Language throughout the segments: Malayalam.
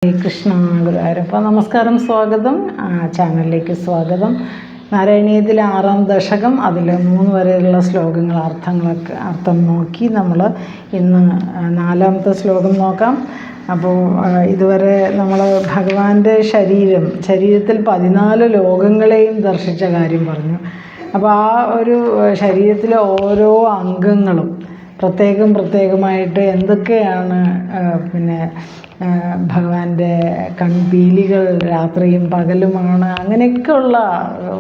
കൃഷ്ണ ഗുരുവായൂരപ്പ നമസ്കാരം. സ്വാഗതം, ചാനലിലേക്ക് സ്വാഗതം. നാരായണീയത്തിലെ 6-ാം ദശകം, അതിൽ 3 വരെയുള്ള ശ്ലോകങ്ങൾ അർത്ഥം നോക്കി നമ്മൾ ഇന്ന് 4-ാമത്തെ ശ്ലോകം നോക്കാം. അപ്പോൾ ഇതുവരെ നമ്മൾ ഭഗവാന്റെ ശരീരത്തിൽ 14 ലോകങ്ങളെയും ദർശിച്ച കാര്യം പറഞ്ഞു. അപ്പോൾ ആ ഒരു ശരീരത്തിലെ ഓരോ അംഗങ്ങളും പ്രത്യേകമായിട്ട് എന്തൊക്കെയാണ് ഭഗവാന്റെ കൺപീലികൾ രാത്രിയും പകലുമാണ്, അങ്ങനെയൊക്കെയുള്ള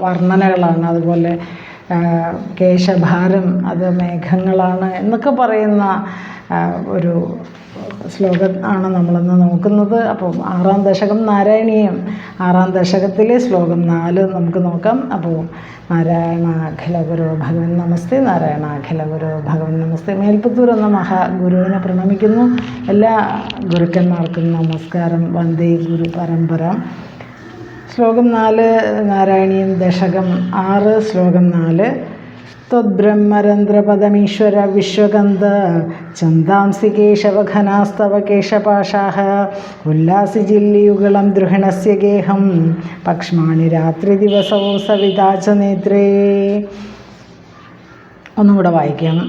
വർണ്ണനകളാണ്. അതുപോലെ കേശഭാരം അത് മേഘങ്ങളാണ് എന്നൊക്കെ പറയുന്ന ഒരു ശ്ലോകം ആണ് നമ്മളിന്ന് നോക്കുന്നത്. അപ്പം 6-ാം ദശകം നാരായണീയം 6-ാം ദശകത്തിലെ ശ്ലോകം 4 നമുക്ക് നോക്കാം. അപ്പോൾ നാരായണാഖില ഗുരു ഭഗവൻ നമസ്തേ, നാരായണാഖില ഗുരു ഭഗവൻ നമസ്തേ. മേൽപ്പത്തൂർ എന്ന മഹാഗുരുവിനെ പ്രണമിക്കുന്നു. എല്ലാ ഗുരുക്കന്മാർക്കും നമസ്കാരം. വന്ദേ ഗുരു പരമ്പര. ശ്ലോകം 4 നാരായണീയം ദശകം 6 ശ്ലോകം 4. ത്വദ്ബ്രഹ്മരന്ധ്രപദമീശ്വര വിശ്വഗന്ധ ചന്ദാംസി കേശവഘനാസ്തവ കേശപാശാഃ ഉല്ലാസിജില്ലിയുഗളം ദ്രുഹിണസ്യ ഗേഹം പക്ഷ്മാണി രാത്രി ദിവസോ സവിതാ ച നേത്രേ. ഒന്നും കൂടെ വായിക്കാം.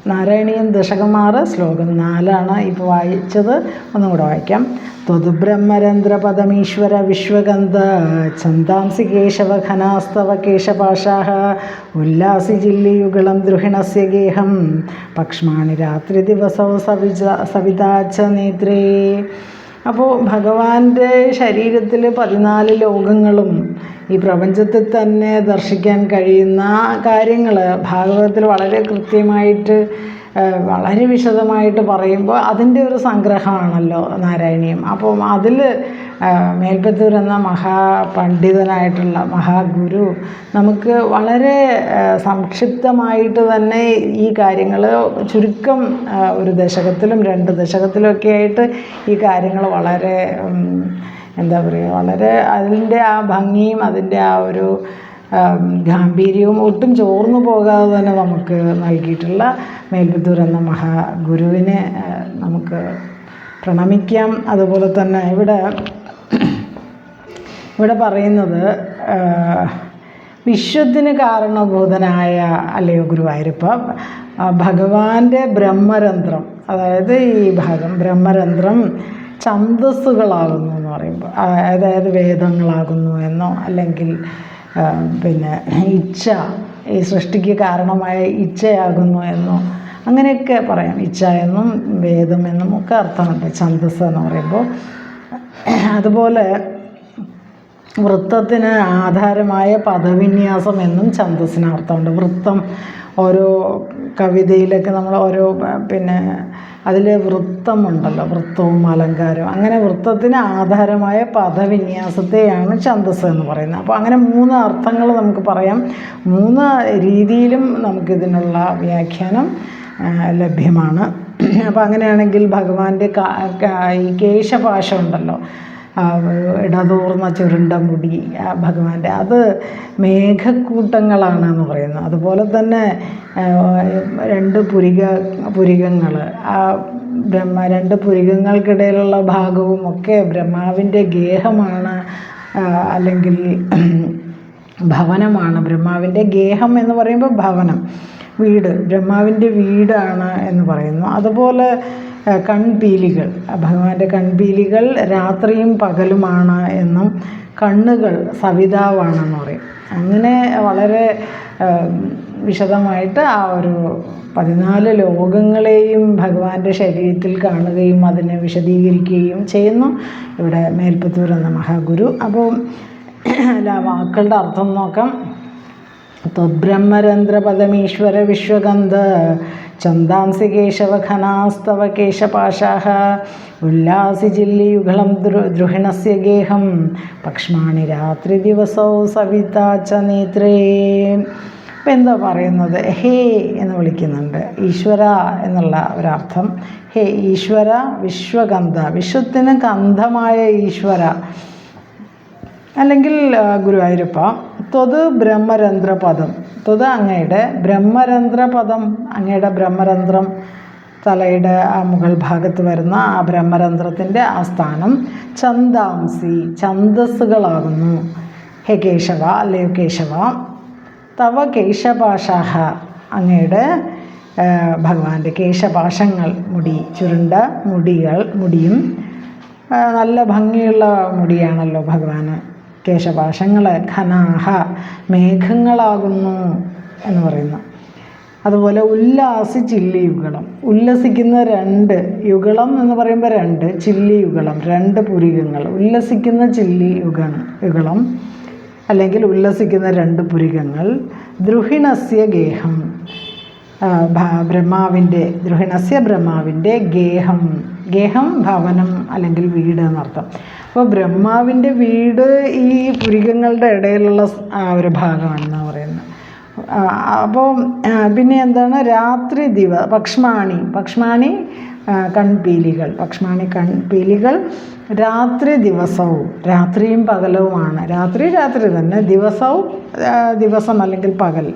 നാരായണീയം ദശകം 6 ശ്ലോകം 4 ഇപ്പോൾ വായിച്ചത്. ഒന്നും കൂടെ വായിക്കാം. ത്വദ്ബ്രഹ്മരന്ധ്രപദമീശ്വര വിശ്വഗന്ധ ചന്ദാംസി കേശവഘനാസ്തവ കേശപാശാഃ ഉല്ലാസിജില്ലിയുഗളം ദ്രുഹിണസ്യ ഗേഹം പക്ഷ്മാണി രാത്രി ദിവസോ സവിതാ ച നേത്രേ. അപ്പോൾ ഭഗവാന്റെ ശരീരത്തിൽ 14 ലോകങ്ങളും ഈ പ്രപഞ്ചത്തിൽ തന്നെ ദർശിക്കാൻ കഴിയുന്ന കാര്യങ്ങൾ ഭാഗവതത്തിൽ വളരെ കൃത്യമായിട്ട് വളരെ വിശദമായിട്ട് പറയുമ്പോൾ അതിൻ്റെ ഒരു സംഗ്രഹമാണല്ലോ നാരായണീയം. അപ്പം അതിൽ മേൽപ്പത്തൂർ എന്ന മഹാപണ്ഡിതനായിട്ടുള്ള മഹാഗുരു നമുക്ക് വളരെ സംക്ഷിപ്തമായിട്ട് തന്നെ ഈ കാര്യങ്ങൾ ചുരുക്കം ഒരു ദശകത്തിലും 2 ദശകത്തിലൊക്കെ ആയിട്ട് ഈ കാര്യങ്ങൾ വളരെ വളരെ അതിൻ്റെ ആ ഭംഗിയും അതിൻ്റെ ആ ഒരു ഗാംഭീര്യവും ഒട്ടും ചോർന്നു പോകാതെ തന്നെ നമുക്ക് നൽകിയിട്ടുള്ള മേൽപ്പത്തൂർ എന്ന മഹാഗുരുവിനെ നമുക്ക് പ്രണമിക്കാം. അതുപോലെ തന്നെ ഇവിടെ പറയുന്നത് വിശ്വത്തിന് കാരണഭൂതനായ അല്ലയോ ഗുരുവായൂരപ്പ, ഭഗവാന്റെ ബ്രഹ്മരന്ധ്രം, അതായത് ഈ ഭാഗം ബ്രഹ്മരന്ധ്രം ഛന്ദസ്സുകളാകുന്നു എന്ന് പറയുമ്പോൾ, അതായത് വേദങ്ങളാകുന്നു എന്നോ അല്ലെങ്കിൽ ഇച്ഛ, ഈ സൃഷ്ടിക്ക് കാരണമായ ഇച്ഛയാകുന്നു എന്നോ അങ്ങനെയൊക്കെ പറയാം. ഇച്ഛ എന്നും വേദം എന്നും ഒക്കെ അർത്ഥമുണ്ട് ഛന്ദസ് എന്ന് പറയുമ്പോൾ. അതുപോലെ വൃത്തത്തിന് ആധാരമായ പദവിന്യാസം എന്നും ഛന്ദസ്സിന് അർത്ഥമുണ്ട്. വൃത്തം ഓരോ കവിതയിലൊക്കെ നമ്മൾ ഓരോ അതിൽ വൃത്തമുണ്ടല്ലോ, വൃത്തവും അലങ്കാരവും, അങ്ങനെ വൃത്തത്തിന് ആധാരമായ പദവിന്യാസത്തെയാണ് ഛന്ദസ് എന്ന് പറയുന്നത്. അപ്പോൾ അങ്ങനെ 3 അർത്ഥങ്ങൾ നമുക്ക് പറയാം. 3 രീതിയിലും നമുക്കിതിനുള്ള വ്യാഖ്യാനം ലഭ്യമാണ്. അപ്പോൾ അങ്ങനെയാണെങ്കിൽ ഭഗവാന്റെ ഈ കേശപാശം ഉണ്ടല്ലോ, ഇടതൂർന്ന ചുരുണ്ട മുടി ഭഗവാന്റെ, അത് മേഘക്കൂട്ടങ്ങളാണെന്ന് പറയുന്നു. അതുപോലെ തന്നെ 2 പുരികങ്ങൾ, ആ 2 പുരികങ്ങൾക്കിടയിലുള്ള ഭാഗവും ഒക്കെ ബ്രഹ്മാവിൻ്റെ ഗേഹമാണ്, അല്ലെങ്കിൽ ഭവനമാണ്. ബ്രഹ്മാവിൻ്റെ ഗേഹം എന്ന് പറയുമ്പോൾ ഭവനം, വീട്, ബ്രഹ്മാവിൻ്റെ വീടാണ് എന്ന് പറയുന്നു. അതുപോലെ കൺപീലികൾ, ഭഗവാന്റെ കൺപീലികൾ രാത്രിയും പകലുമാണ് എന്നും കണ്ണുകൾ സവിതാവാണെന്ന് പറയും. അങ്ങനെ വളരെ വിശദമായിട്ട് ആ ഒരു 14 ലോകങ്ങളെയും ഭഗവാന്റെ ശരീരത്തിൽ കാണുകയും അതിനെ വിശദീകരിക്കുകയും ചെയ്യുന്നു ഇവിടെ മേൽപ്പത്തൂർ എന്ന മഹാഗുരു. അപ്പോൾ വാക്കുകളുടെ അർത്ഥം നോക്കാം. ത്വദ്ബ്രഹ്മരന്ധ്രപദമീശ്വര വിശ്വഗന്ധ ചന്ദാംസി കേശവഘനാസ്തവ കേശപാശാഃ ഉല്ലാസിജില്ലിയുഗളം ദ്രുഹിണസ്യ ഗേഹം പക്ഷ്മാണി രാത്രി ദിവസോ സവിതാ ച നേത്രേ. ഇപ്പം എന്താ പറയുന്നത്? ഹേ എന്ന് വിളിക്കുന്നുണ്ട്, ഈശ്വര എന്നുള്ള ഒരർത്ഥം. ഹേ ഈശ്വര വിശ്വഗന്ധ, വിശ്വത്തിന് ഗന്ധമായ ഈശ്വര അല്ലെങ്കിൽ ഗുരുവായൂരപ്പ, ത്വത് ബ്രഹ്മരന്ധ്രപദം, ത്വത് അങ്ങയുടെ ബ്രഹ്മരന്ധ്രപദം, അങ്ങയുടെ ബ്രഹ്മരന്ധ്രം തലയുടെ ആ മുകൾ ഭാഗത്ത് വരുന്ന ആ ബ്രഹ്മരന്ധ്രത്തിൻ്റെ ആ സ്ഥാനം ഛന്ദാംസി, ഛന്ദസ്സുകളാകുന്നു. ഹേ കേശവ, അല്ലയോ കേശവ, തവ കേശപാശാഹ, അങ്ങയുടെ ഭഗവാന്റെ കേശപാശങ്ങൾ, ചുരുണ്ട മുടിയും നല്ല ഭംഗിയുള്ള മുടിയാണല്ലോ ഭഗവാന്. കേശപാശങ്ങൾ ഘനാഹ, മേഘങ്ങളാകുന്നു എന്ന് പറയുന്നു. അതുപോലെ ഉല്ലാസി ചില്ലിയുഗളം, ഉല്ലസിക്കുന്ന 2 യുഗളം എന്ന് പറയുമ്പോൾ 2, ചില്ലിയുഗളം 2 പുരികങ്ങൾ. ഉല്ലസിക്കുന്ന യുഗളം അല്ലെങ്കിൽ ഉല്ലസിക്കുന്ന 2 പുരികങ്ങൾ. ദ്രുഹിണസ്യ ഗേഹം, ബ്രഹ്മാവിൻ്റെ ഗേഹം ഭവനം അല്ലെങ്കിൽ വീട് എന്നർത്ഥം. അപ്പോൾ ബ്രഹ്മാവിൻ്റെ വീട് ഈ പുരികങ്ങളുടെ ഇടയിലുള്ള ഒരു ഭാഗമാണെന്നാണ് പറയുന്നത്. അപ്പോൾ പിന്നെ എന്താണ്, രാത്രി പക്ഷ്മാണി കൺപീലികൾ രാത്രി ദിവസവും, രാത്രിയും പകലവുമാണ്. രാത്രി തന്നെ, ദിവസം അല്ലെങ്കിൽ പകൽ.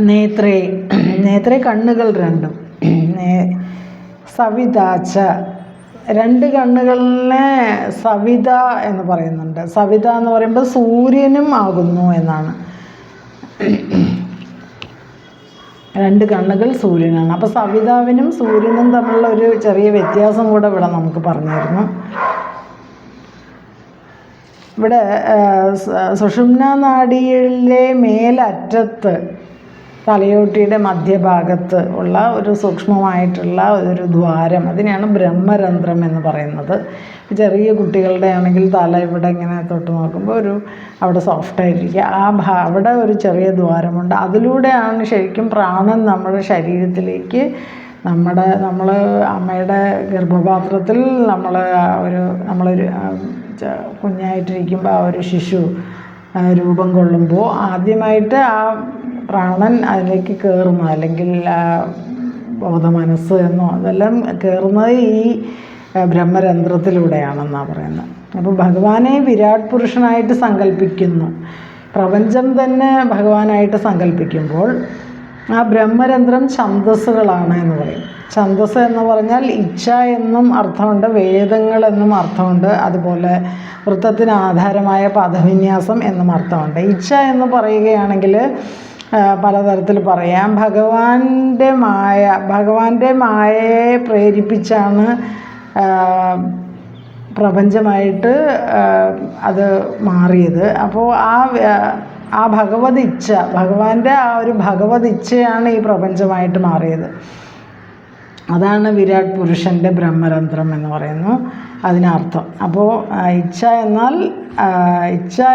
നേത്രേ കണ്ണുകൾ 2, സവിതാച്ച 2 കണ്ണുകളിനെ സവിത എന്ന് പറയുന്നുണ്ട്. സവിത എന്ന് പറയുമ്പോൾ സൂര്യനും ആകുന്നു എന്നാണ്. 2 കണ്ണുകൾ സൂര്യനാണ്. അപ്പോൾ സവിതാവിനും സൂര്യനും തമ്മിലുള്ള ഒരു ചെറിയ വ്യത്യാസം കൂടെ ഇവിടെ നമുക്ക് പറഞ്ഞിരുന്നു. ഇവിടെ സുഷുമ്ന നാഡിയിലെ മേലറ്റത്ത് തലയോട്ടിയുടെ മധ്യഭാഗത്ത് ഉള്ള ഒരു സൂക്ഷ്മമായിട്ടുള്ള ഒരു ദ്വാരം, അതിനെയാണ് ബ്രഹ്മരന്ധ്രം എന്ന് പറയുന്നത്. ചെറിയ കുട്ടികളുടെ ആണെങ്കിൽ തല ഇവിടെ ഇങ്ങനെ തൊട്ട് നോക്കുമ്പോൾ അവിടെ സോഫ്റ്റായിരിക്കുക. അവിടെ ഒരു ചെറിയ ദ്വാരമുണ്ട്. അതിലൂടെയാണ് ശരിക്കും പ്രാണൻ നമ്മുടെ ശരീരത്തിലേക്ക്, നമ്മൾ അമ്മയുടെ ഗർഭപാത്രത്തിൽ നമ്മളൊരു കുഞ്ഞായിട്ടിരിക്കുമ്പോൾ ആ ഒരു ശിശു രൂപം കൊള്ളുമ്പോൾ ആദ്യമായിട്ട് ആ പ്രാണൻ അതിലേക്ക് കയറുന്നത്, അല്ലെങ്കിൽ ബോധമനസ്സ് എന്നോ അതെല്ലാം കയറുന്നത് ഈ ബ്രഹ്മരന്ധ്രത്തിലൂടെയാണെന്നാണ് പറയുന്നത്. അപ്പോൾ ഭഗവാനെ വിരാട് പുരുഷനായിട്ട് സങ്കല്പിക്കുന്നു. പ്രപഞ്ചം തന്നെ ഭഗവാനായിട്ട് സങ്കല്പിക്കുമ്പോൾ ആ ബ്രഹ്മരന്ധ്രം ഛന്ദസ്സുകളാണ് എന്ന് പറയും. ഛന്ദസ് എന്ന് പറഞ്ഞാൽ ഇച്ഛ എന്നും അർത്ഥമുണ്ട്, വേദങ്ങൾ എന്നും അർത്ഥമുണ്ട്. അതുപോലെ വൃത്തത്തിന് ആധാരമായ പദവിന്യാസം എന്നും അർത്ഥമുണ്ട്. ഇച്ഛ എന്ന് പറയുകയാണെങ്കിൽ പലതരത്തിൽ പറയാം. ഭഗവാന്റെ മായയെ പ്രേരിപ്പിച്ചാണ് പ്രപഞ്ചമായിട്ട് അത് മാറിയത്. അപ്പോൾ ആ ഭഗവത് ഇച്ഛ, ഭഗവാന്റെ ആ ഒരു ഭഗവത് ഇച്ഛയാണ് ഈ പ്രപഞ്ചമായിട്ട് മാറിയത്. അതാണ് വിരാട് പുരുഷൻ്റെ ബ്രഹ്മരന്ധ്രം എന്ന് പറയുന്നു അതിനർത്ഥം. അപ്പോൾ ഇച്ഛ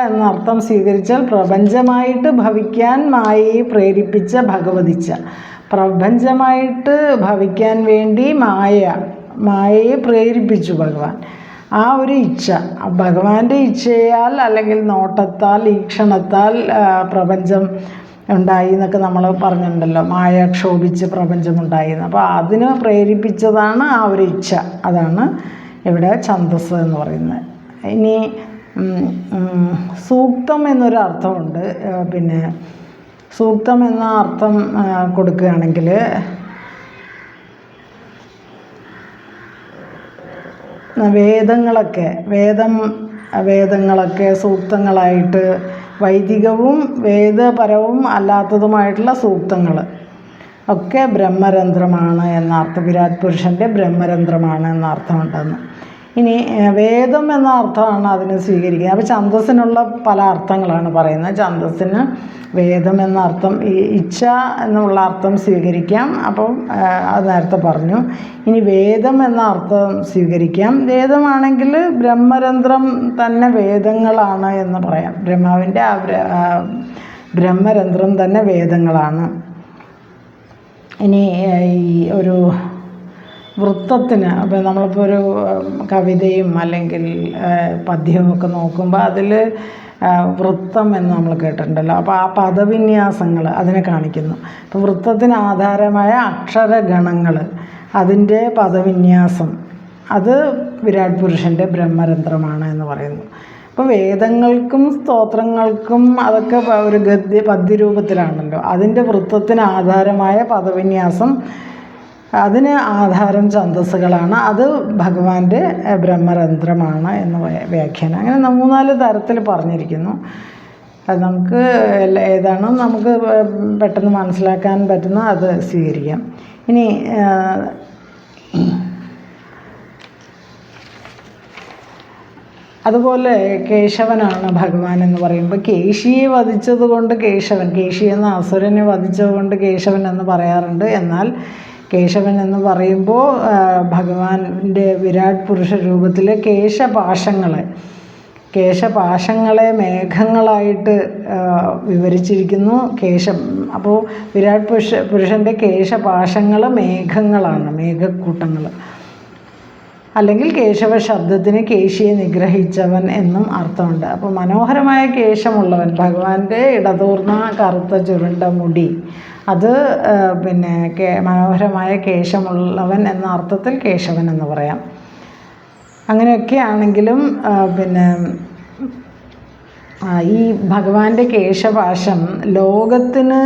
എന്ന അർത്ഥം സ്വീകരിച്ചാൽ പ്രപഞ്ചമായിട്ട് ഭവിക്കാൻ മായയെ പ്രേരിപ്പിച്ച ഭഗവതിച്ഛ, പ്രപഞ്ചമായിട്ട് ഭവിക്കാൻ വേണ്ടി മായയെ പ്രേരിപ്പിച്ചു ഭഗവാൻ. ആ ഒരു ഇച്ഛ, ഭഗവാന്റെ ഇച്ഛയാൽ അല്ലെങ്കിൽ നോട്ടത്താൽ, ഈക്ഷണത്താൽ പ്രപഞ്ചം ഉണ്ടായി എന്നൊക്കെ നമ്മൾ പറഞ്ഞിട്ടുണ്ടല്ലോ. മായ ക്ഷോഭിച്ച് പ്രപഞ്ചമുണ്ടായിരുന്നു. അപ്പോൾ അതിന് പ്രേരിപ്പിച്ചതാണ് ആ ഒരു ഇച്ഛ. അതാണ് ഇവിടെ ഛന്ദസ് എന്ന് പറയുന്നത്. ഇനി സൂക്തം എന്നൊരു അർത്ഥമുണ്ട്. പിന്നെ സൂക്തം എന്ന അർത്ഥം കൊടുക്കുകയാണെങ്കിൽ വേദങ്ങളൊക്കെ സൂക്തങ്ങളായിട്ട്, വൈദികവും വേദപരവും അല്ലാത്തതുമായിട്ടുള്ള സൂക്തങ്ങൾ ഒക്കെ ബ്രഹ്മരന്ധ്രമാണ് എന്ന അർത്ഥം, വിരാട് പുരുഷൻ്റെ ബ്രഹ്മരന്ധ്രമാണ് എന്ന അർത്ഥമുണ്ടെന്ന്. ഇനി വേദം എന്ന അർത്ഥമാണ് അതിന് സ്വീകരിക്കുന്നത്. അപ്പോൾ ഛന്ദസ്സിനുള്ള പല അർത്ഥങ്ങളാണ് പറയുന്നത്. ഛന്ദസ്സിന് വേദം എന്ന അർത്ഥം, ഇച്ഛ എന്നുള്ള അർത്ഥം സ്വീകരിക്കാം. അപ്പം അത് നേരത്തെ പറഞ്ഞു. ഇനി വേദം എന്ന അർത്ഥം സ്വീകരിക്കാം. വേദമാണെങ്കിൽ ബ്രഹ്മരന്ധ്രം തന്നെ വേദങ്ങളാണ് എന്ന് പറയാം. ബ്രഹ്മാവിൻ്റെ ബ്രഹ്മരന്ധ്രം തന്നെ വേദങ്ങളാണ്. ഇനി ഈ ഒരു വൃത്തത്തിന്, അപ്പോൾ നമ്മളിപ്പോൾ ഒരു കവിതയും അല്ലെങ്കിൽ പദ്യവും ഒക്കെ നോക്കുമ്പോൾ അതിൽ വൃത്തം എന്ന് നമ്മൾ കേട്ടിട്ടുണ്ടല്ലോ. അപ്പോൾ ആ പദവിന്യാസങ്ങൾ അതിനെ കാണിക്കുന്നു. അപ്പോൾ വൃത്തത്തിന് ആധാരമായ അക്ഷരഗണങ്ങൾ, അതിൻ്റെ പദവിന്യാസം, അത് വിരാട് പുരുഷൻ്റെ ബ്രഹ്മരന്ധ്രമാണ് എന്ന് പറയുന്നു. അപ്പോൾ വേദങ്ങൾക്കും സ്തോത്രങ്ങൾക്കും അതൊക്കെ ഒരു പദ്യരൂപത്തിലാണല്ലോ. അതിൻ്റെ വൃത്തത്തിന് ആധാരമായ പദവിന്യാസം അതിന് ആധാരം ഛന്ദസ്സുകളാണ്. അത് ഭഗവാന്റെ ബ്രഹ്മരന്ധ്രമാണ് എന്ന് വ്യാഖ്യാനം. അങ്ങനെ 3-4 തരത്തിൽ പറഞ്ഞിരിക്കുന്നു. അത് നമുക്ക് ഏതാണോ നമുക്ക് പെട്ടെന്ന് മനസ്സിലാക്കാൻ പറ്റുന്ന അത് സ്വീകരിക്കാം. ഇനി അതുപോലെ കേശവനാണ് ഭഗവാൻ എന്ന് പറയുമ്പോൾ കേശിയെ വധിച്ചത് കൊണ്ട് കേശി എന്ന അസുരനെ വധിച്ചത് കൊണ്ട് കേശവൻ എന്ന് പറയാറുണ്ട്. എന്നാൽ കേശവൻ എന്ന് പറയുമ്പോൾ ഭഗവാന്റെ വിരാട് പുരുഷ രൂപത്തിലെ കേശപാശങ്ങളെ മേഘങ്ങളായിട്ട് വിവരിച്ചിരിക്കുന്നു. അപ്പോൾ വിരാട് പുരുഷൻ്റെ കേശപാശങ്ങൾ മേഘങ്ങളാണ്, മേഘക്കൂട്ടങ്ങൾ. അല്ലെങ്കിൽ കേശവ ശബ്ദത്തിന് കേശിയെ നിഗ്രഹിച്ചവൻ എന്നും അർത്ഥമുണ്ട്. അപ്പോൾ മനോഹരമായ കേശമുള്ളവൻ, ഭഗവാന്റെ ഇടതൂർന്ന കറുത്ത ചുരുണ്ട മുടി, അത് മനോഹരമായ കേശമുള്ളവൻ എന്ന അർത്ഥത്തിൽ കേശവൻ എന്ന് പറയാം. അങ്ങനെയൊക്കെ ആണെങ്കിലും ഈ ഭഗവാന്റെ കേശപാശം ലോകത്തിന്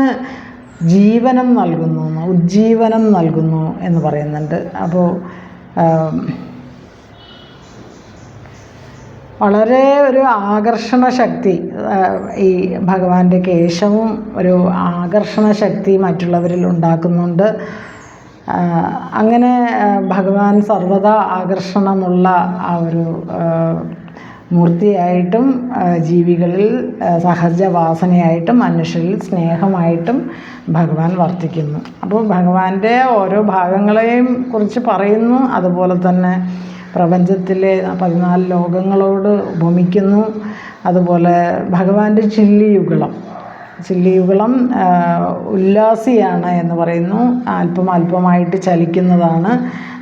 ജീവനം നൽകുന്നു, ഉജ്ജീവനം നൽകുന്നു എന്ന് പറയുന്നുണ്ട്. അപ്പോൾ വളരെ ഒരു ആകർഷണ ശക്തി, ഈ ഭഗവാന്റെ കേശവും ഒരു ആകർഷണ ശക്തി മറ്റുള്ളവരിൽ ഉണ്ടാക്കുന്നുണ്ട്. അങ്ങനെ ഭഗവാൻ സർവ്വതാ ആകർഷണമുള്ള ആ ഒരു മൂർത്തിയായിട്ടും ജീവികളിൽ സഹജവാസനയായിട്ടും മനുഷ്യരിൽ സ്നേഹമായിട്ടും ഭഗവാൻ വർത്തിക്കുന്നു. അപ്പോൾ ഭഗവാന്റെ ഓരോ ഭാഗങ്ങളെയും കുറിച്ച് പറയുന്നു. അതുപോലെ തന്നെ പ്രപഞ്ചത്തിലെ 14 ലോകങ്ങളോട് ഉപമിക്കുന്നു. അതുപോലെ ഭഗവാന്റെ ചില്ലിയുഗളം ഉല്ലാസിയാണ് എന്ന് പറയുന്നു. അല്പമായിട്ട് ചലിക്കുന്നതാണ്.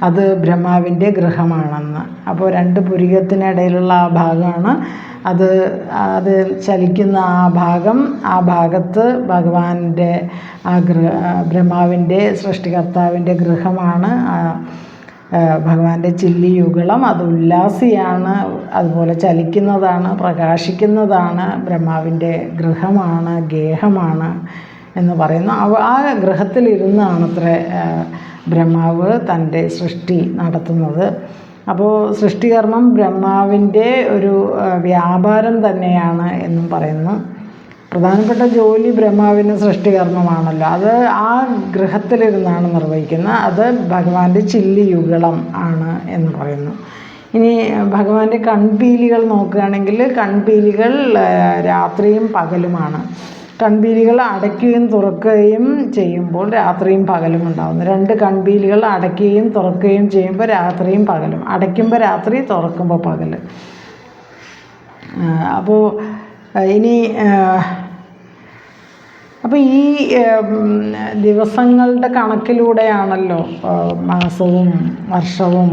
അത് ബ്രഹ്മാവിൻ്റെ ഗൃഹമാണെന്ന്. അപ്പോൾ 2 പുരികത്തിനിടയിലുള്ള ആ ഭാഗമാണ് അത് ചലിക്കുന്ന ആ ഭാഗത്ത് ഭഗവാന്റെ ബ്രഹ്മാവിൻ്റെ സൃഷ്ടികർത്താവിൻ്റെ ഗൃഹമാണ് ഭഗവാന്റെ ചില്ലിയുഗളം. അത് ഉല്ലാസിയാണ്, അതുപോലെ ചലിക്കുന്നതാണ്, പ്രകാശിക്കുന്നതാണ്, ബ്രഹ്മാവിൻ്റെ ഗൃഹമാണ്, ഗേഹമാണ് എന്ന് പറയുന്നു. ആ ഗൃഹത്തിലിരുന്നാണത്രേ ബ്രഹ്മാവ് തൻ്റെ സൃഷ്ടി നടത്തുന്നത്. അപ്പോൾ സൃഷ്ടികർമ്മം ബ്രഹ്മാവിൻ്റെ ഒരു വ്യാപാരം തന്നെയാണ് എന്നും പറയുന്നു. പ്രധാനപ്പെട്ട ജോലി ബ്രഹ്മാവിന് സൃഷ്ടികർമ്മമാണല്ലോ. അത് ആ ഗൃഹത്തിലിരുന്നാണ് നിർവഹിക്കുന്നത്. അത് ഭഗവാന്റെ ചില്ലിയുഗളം ആണ് എന്ന് പറയുന്നു. ഇനി ഭഗവാന്റെ കൺപീലികൾ നോക്കുകയാണെങ്കിൽ കൺപീലികൾ രാത്രിയും പകലുമാണ്. കൺപീലികൾ അടയ്ക്കുകയും തുറക്കുകയും ചെയ്യുമ്പോൾ രാത്രിയും പകലും ഉണ്ടാകുന്നു. 2 കൺപീലികൾ അടയ്ക്കുകയും തുറക്കുകയും ചെയ്യുമ്പോൾ രാത്രിയും പകലും, അടയ്ക്കുമ്പോൾ രാത്രി, തുറക്കുമ്പോൾ പകൽ. അപ്പോൾ ഈ ദിവസങ്ങളുടെ കണക്കിലൂടെയാണല്ലോ മാസവും വർഷവും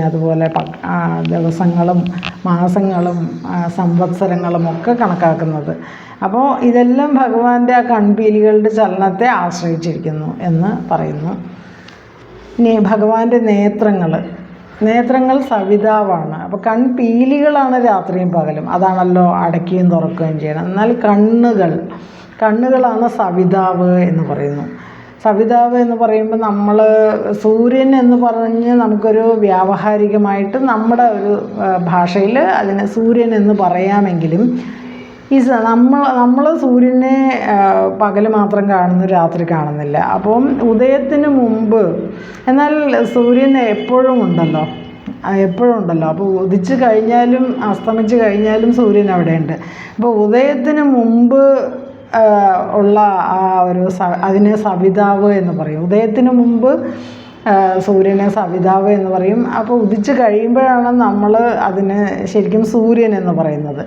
അതുപോലെ ദിവസങ്ങളും മാസങ്ങളും സംവത്സരങ്ങളും ഒക്കെ കണക്കാക്കുന്നത്. അപ്പോൾ ഇതെല്ലാം ഭഗവാന്റെ ആ കൺപീലികളുടെ ചലനത്തെ ആശ്രയിച്ചിരിക്കുന്നു എന്ന് പറയുന്നു. ഇനി ഭഗവാന്റെ നേത്രങ്ങൾ സവിതാവാണ്. അപ്പോൾ കൺപീലികളാണ് രാത്രിയും പകലും, അതാണല്ലോ അടയ്ക്കുകയും തുറക്കുകയും ചെയ്യണം. എന്നാൽ കണ്ണുകളാണ് സവിതാവ് എന്ന് പറയുന്നു. സവിതാവ് എന്ന് പറയുമ്പോൾ നമ്മൾ സൂര്യൻ എന്ന് പറഞ്ഞ് നമുക്കൊരു വ്യാവഹാരികമായിട്ട് നമ്മുടെ ഒരു ഭാഷയിൽ അതിനെ സൂര്യൻ എന്ന് പറയാമെങ്കിലും നമ്മൾ സൂര്യനെ പകൽ മാത്രം കാണുന്നു, രാത്രി കാണുന്നില്ല. അപ്പം ഉദയത്തിന് മുമ്പ്, എന്നാൽ സൂര്യൻ എപ്പോഴും ഉണ്ടല്ലോ. അപ്പോൾ ഉദിച്ച് കഴിഞ്ഞാലും അസ്തമിച്ച് കഴിഞ്ഞാലും സൂര്യൻ അവിടെയുണ്ട്. അപ്പോൾ ഉദയത്തിന് മുമ്പ് ഉള്ള ആ ഒരു അതിനെ സവിതാവ് എന്ന് പറയും. ഉദയത്തിന് മുമ്പ് സൂര്യനെ സവിതാവ് എന്ന് പറയും. അപ്പോൾ ഉദിച്ച് കഴിയുമ്പോഴാണ് നമ്മൾ അതിന് ശരിക്കും സൂര്യൻ എന്ന് പറയുന്നത്.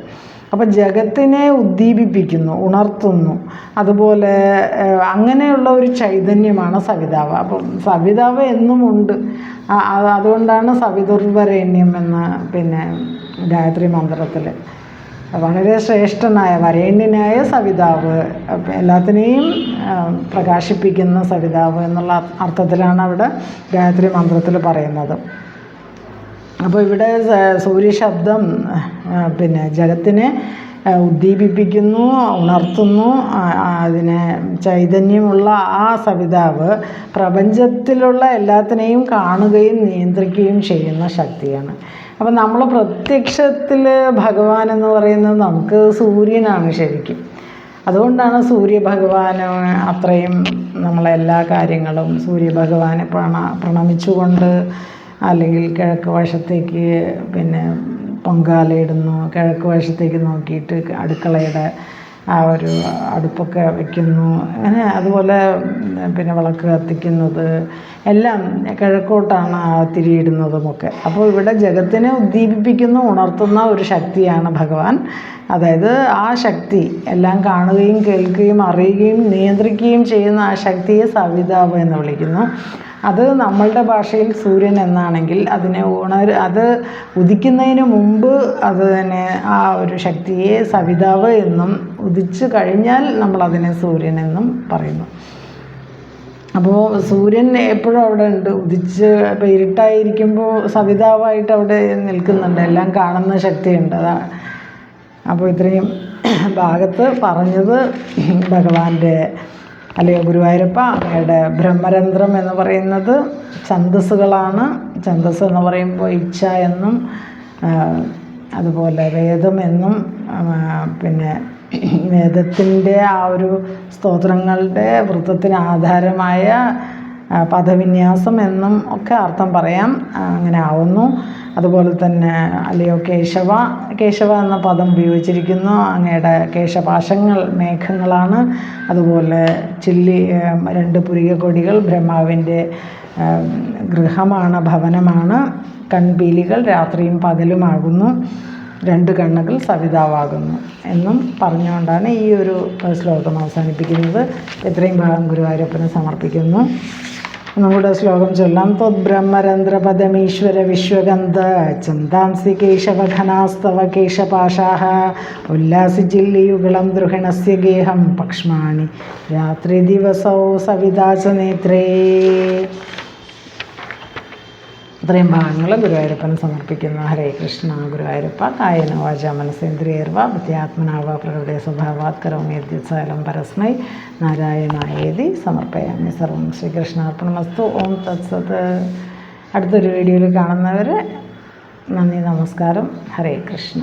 അപ്പോൾ ജഗത്തിനെ ഉദ്ദീപിപ്പിക്കുന്നു, ഉണർത്തുന്നു. അതുപോലെ അങ്ങനെയുള്ള ഒരു ചൈതന്യമാണ് സവിതാവ്. അപ്പം സവിതാവ് എന്നുമുണ്ട്. അതുകൊണ്ടാണ് സവിതുർവരേണ്യം എന്ന ഗായത്രി മന്ത്രത്തിൽ വളരെ ശ്രേഷ്ഠനായ വരേണ്യനായ സവിതാവ്, എല്ലാത്തിനെയും പ്രകാശിപ്പിക്കുന്ന സവിതാവ് എന്നുള്ള അർത്ഥത്തിലാണ് അവിടെ ഗായത്രി മന്ത്രത്തിൽ പറയുന്നത്. അപ്പോൾ ഇവിടെ സൂര്യശബ്ദം ജഗത്തിനെ ഉദ്ദീപിപ്പിക്കുന്നു, ഉണർത്തുന്നു. അതിനെ ചൈതന്യമുള്ള ആ സവിതാവ് പ്രപഞ്ചത്തിലുള്ള എല്ലാത്തിനെയും കാണുകയും നിയന്ത്രിക്കുകയും ചെയ്യുന്ന ശക്തിയാണ്. അപ്പം നമ്മൾ പ്രത്യക്ഷത്തിൽ ഭഗവാൻ എന്ന് പറയുന്നത് നമുക്ക് സൂര്യനാണ് ശരിക്കും. അതുകൊണ്ടാണ് സൂര്യഭഗവാന് അത്രയും നമ്മളെല്ലാ കാര്യങ്ങളും സൂര്യഭഗവാനെ പ്രണമിച്ചുകൊണ്ട്, അല്ലെങ്കിൽ കിഴക്ക് വശത്തേക്ക് പിന്നെ പൊങ്കാലയിടുന്നു, കിഴക്ക് വശത്തേക്ക് നോക്കിയിട്ട് അടുക്കളയുടെ ആ ഒരു അടുപ്പൊക്കെ വയ്ക്കുന്നു. അങ്ങനെ അതുപോലെ പിന്നെ വിളക്ക് കത്തിക്കുന്നത് എല്ലാം കിഴക്കോട്ടാണ് ആ തിരിയിടുന്നതുമൊക്കെ. അപ്പോൾ ഇവിടെ ജഗത്തിനെ ഉദ്ദീപിപ്പിക്കുന്ന, ഉണർത്തുന്ന ഒരു ശക്തിയാണ് ഭഗവാൻ. അതായത് ആ ശക്തി എല്ലാം കാണുകയും കേൾക്കുകയും അറിയുകയും നിയന്ത്രിക്കുകയും ചെയ്യുന്ന ആ ശക്തിയെ സവിതാവ് എന്ന് വിളിക്കുന്നു. അത് നമ്മളുടെ ഭാഷയിൽ സൂര്യൻ എന്നാണെങ്കിൽ അത് ഉദിക്കുന്നതിന് മുമ്പ് അത് തന്നെ ആ ഒരു ശക്തിയെ സവിതാവ് എന്നും, ഉദിച്ചു കഴിഞ്ഞാൽ നമ്മളതിനെ സൂര്യൻ എന്നും പറയുന്നു. അപ്പോൾ സൂര്യൻ എപ്പോഴും അവിടെ ഉണ്ട്. ഉദിച്ച് ഇപ്പോൾ ഇരുട്ടായിരിക്കുമ്പോൾ സവിതാവായിട്ട് അവിടെ നിൽക്കുന്നുണ്ട്, എല്ലാം കാണുന്ന ശക്തിയുണ്ട്. അപ്പോൾ ഇത്രയും ഭാഗത്ത് പറഞ്ഞത് ഭഗവാന്റെ അല്ലയോ ഗുരുവായൂരപ്പ, അങ്ങയുടെ ബ്രഹ്മരന്ധ്രം എന്ന് പറയുന്നത് ഛന്ദസ്സുകളാണ്. ഛന്ദസ് എന്ന് പറയുമ്പോൾ ഇച്ഛ എന്നും അതുപോലെ വേദം എന്നും പിന്നെ വേദത്തിൻ്റെ ആ ഒരു സ്തോത്രങ്ങളുടെ വൃത്തത്തിന് ആധാരമായ പദവിന്യാസം എന്നും ഒക്കെ അർത്ഥം പറയാം. അങ്ങനെ ആവുന്നു. അതുപോലെ തന്നെ അല്ലയോ കേശവ എന്ന പദം ഉപയോഗിച്ചിരിക്കുന്നു. അങ്ങയുടെ കേശപാശങ്ങൾ മേഘങ്ങളാണ്. അതുപോലെ രണ്ട് പുരികക്കൊടികൾ ബ്രഹ്മാവിൻ്റെ ഗൃഹമാണ്, ഭവനമാണ്. കൺപീലികൾ രാത്രിയും പകലുമാകുന്നു. 2 കണ്ണുകൾ സവിതാവാകുന്നു എന്നും പറഞ്ഞുകൊണ്ടാണ് ഈ ഒരു ശ്ലോകം അവസാനിപ്പിക്കുന്നത്. ഇത്രയും ഭാഗം ഗുരുവായൂരപ്പന് സമർപ്പിക്കുന്നു. നമ്മുടെ ശ്ലോകം ചൊല്ലാം. ത്വദ്ബ്രഹ്മരന്ധ്രപദമീശ്വര വിശ്വഗന്ധ ചന്ദാംസി കേശവഘനാസ്തവ കേശപാശാഃ ഉല്ലാസിജില്ലിയുഗളം ദ്രുഹിണസ്യ ഗേഹം പക്ഷ്മാണി രാത്രി ദിവസൗ സവിതാ ച നേത്രേ. ഇത്രയും ഭാഗങ്ങൾ ഗുരുവായൂരപ്പന് സമർപ്പിക്കുന്നു. ഹരേ കൃഷ്ണ. ഗുരുവായൂരപ്പ കായേന വാചാ മനസേന്ദ്രിയൈർവ ബുദ്ധ്യാത്മനാ വാ പ്രകൃതേ സ്വഭാവാത് കരോമി യദ്യത്സകലം പരസ്മൈ നാരായണായേതി സമർപ്പയാമി. സർവം ശ്രീകൃഷ്ണാർപ്പണമസ്തു. ഓം തത്സത്. അടുത്തൊരു വീഡിയോയിൽ കാണുന്നവരെ നന്ദി, നമസ്കാരം. ഹരേ കൃഷ്ണ.